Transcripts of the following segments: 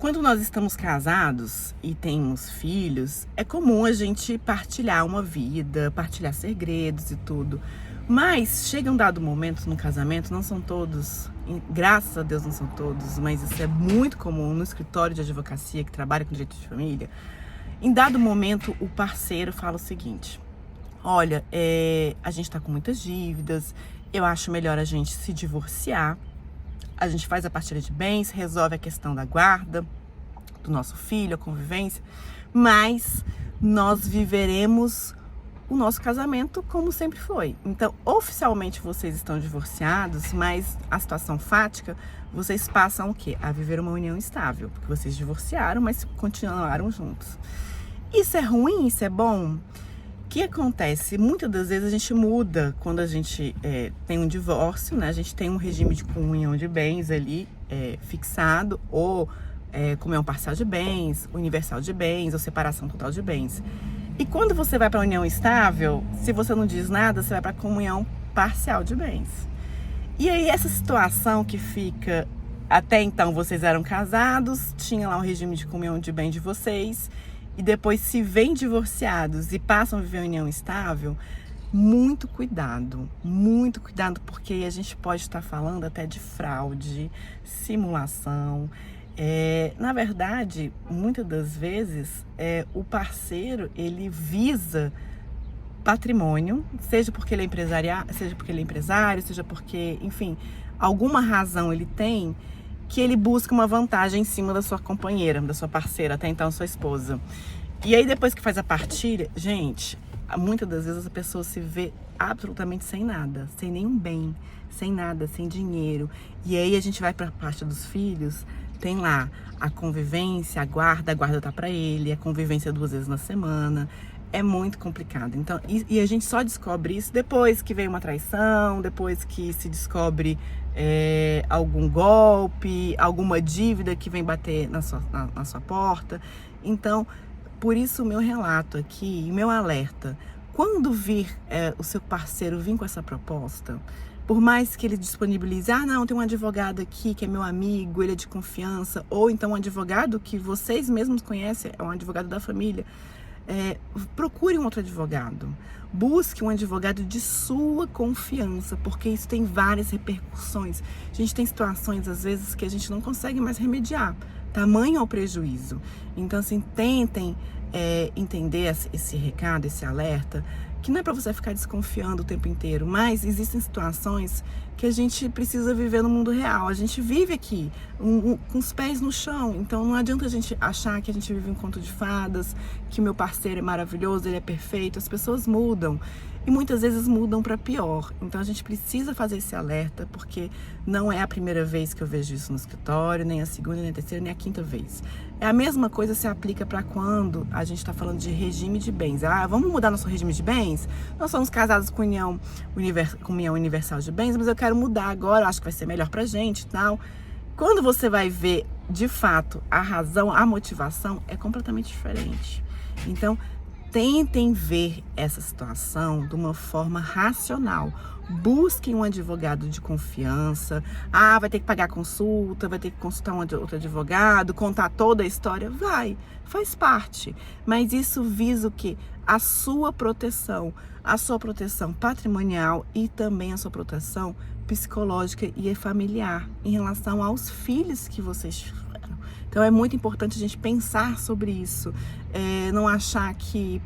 Quando nós estamos casados e temos filhos, é comum a gente partilhar uma vida, partilhar segredos e tudo. Mas chega um dado momento no casamento, não são todos, graças a Deus não são todos, mas isso é muito comum no escritório de advocacia que trabalha com direito de família. Em dado momento, o parceiro fala o seguinte: olha, a gente tá com muitas dívidas, eu acho melhor a gente se divorciar. A gente faz a partilha de bens, resolve a questão da guarda do nosso filho, a convivência, mas nós viveremos o nosso casamento como sempre foi. Então, oficialmente vocês estão divorciados, mas a situação fática, vocês passam o quê? A viver uma união estável, porque vocês divorciaram, mas continuaram juntos. Isso é ruim? Isso é bom? O que acontece? Muitas das vezes a gente muda quando a gente tem um divórcio, né? A gente tem um regime de comunhão de bens ali fixado, ou comunhão parcial de bens, universal de bens, ou separação total de bens. E quando você vai para a união estável, se você não diz nada, você vai para a comunhão parcial de bens. E aí essa situação que fica, até então vocês eram casados, tinha lá um regime de comunhão de bens de vocês, e depois se veem divorciados e passam a viver uma união estável, muito cuidado, porque a gente pode estar falando até de fraude, simulação. Na verdade, muitas das vezes, o parceiro, ele visa patrimônio, seja porque ele é empresário, seja porque, enfim, alguma razão ele tem, que ele busca uma vantagem em cima da sua companheira, da sua parceira, até então sua esposa. E aí depois que faz a partilha, gente, muitas das vezes a pessoa se vê absolutamente sem nada, sem nenhum bem, sem nada, sem dinheiro. E aí a gente vai para a parte dos filhos, tem lá a convivência, a guarda tá para ele, a convivência 2 vezes na semana. É muito complicado. Então, e a gente só descobre isso depois que vem uma traição, depois que se descobre algum golpe, alguma dívida que vem bater na sua porta. Então, por isso o meu relato aqui, meu alerta: quando vir o seu parceiro vir com essa proposta, por mais que ele disponibilize, não, tem um advogado aqui que é meu amigo, ele é de confiança, ou então um advogado que vocês mesmos conhecem, é um advogado da família, procure um outro advogado. Busque um advogado de sua confiança, porque isso tem várias repercussões. A gente tem situações, às vezes, que a gente não consegue mais remediar. Tamanho ao prejuízo. Então, assim, tentem entender esse recado, esse alerta, que não é para você ficar desconfiando o tempo inteiro, mas existem situações que a gente precisa viver no mundo real. A gente vive aqui, com os pés no chão. Então não adianta a gente achar que a gente vive um conto de fadas, que o meu parceiro é maravilhoso, ele é perfeito. As pessoas mudam. E muitas vezes mudam para pior. Então a gente precisa fazer esse alerta, porque não é a primeira vez que eu vejo isso no escritório, nem a segunda, nem a terceira, nem a quinta vez. A mesma coisa se aplica para quando a gente está falando de regime de bens. Vamos mudar nosso regime de bens? Nós somos casados com união universal de bens, mas eu quero mudar agora, acho que vai ser melhor pra gente e tal. Quando você vai ver, de fato, a razão, a motivação é completamente diferente. Então, tentem ver essa situação de uma forma racional. Busquem um advogado de confiança. Vai ter que pagar consulta, vai ter que consultar outro advogado, contar toda a história. Faz parte. Mas isso visa o quê? A sua proteção patrimonial e também a sua proteção psicológica e familiar em relação aos filhos que vocês tiveram. Então é muito importante a gente pensar sobre isso, não achar que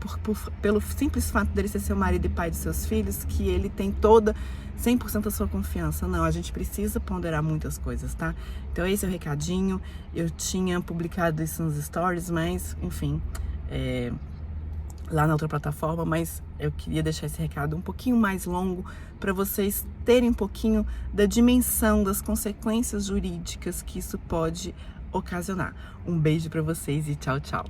pelo simples fato dele ser seu marido e pai de seus filhos, que ele tem 100% da sua confiança. Não, a gente precisa ponderar muitas coisas, tá? Então esse é o recadinho. Eu tinha publicado isso nos stories, mas enfim, lá na outra plataforma, mas eu queria deixar esse recado um pouquinho mais longo para vocês terem um pouquinho da dimensão das consequências jurídicas que isso pode ocasionar. Um beijo para vocês e tchau, tchau.